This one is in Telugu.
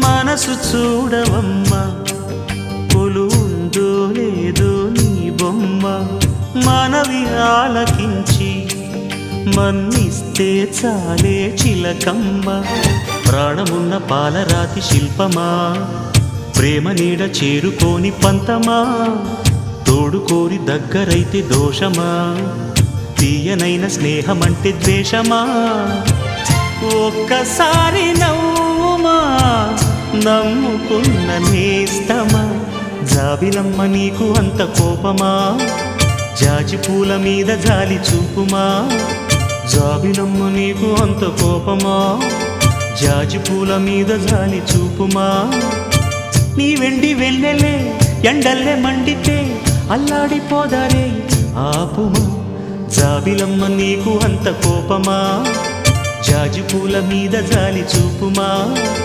మనసు చూడవమ్మా కొలువుందో లేదో నీ బొమ్మ మనవి ఆలకించి మన్నిస్తే చాలే చిలకమ్మ ప్రాణమున్న పాలరాతి శిల్పమా ప్రేమ నీడ చేరుకోని పంతమా తోడుకోరి దగ్గరైతే దోషమా తీయనైన స్నేహమంటే ద్వేషమా ఒక్కసారి నవ్వుమా నమ్ముకున్న నేస్తమా జాబిలమ్మ నీకు అంత కోపమా జాజి పూల మీద జాలి చూపుమా జాబిలమ్మ నీకు అంత కోపమా జాజి పూల మీద జాలి చూపుమా నీ వెండి వెన్నెలే ఎండల్లే మండితే అల్లాడిపోదారే ఆపుమా జాబిలమ్మ నీకు అంత కోపమా జాజి పూల మీద జాలి చూపుమా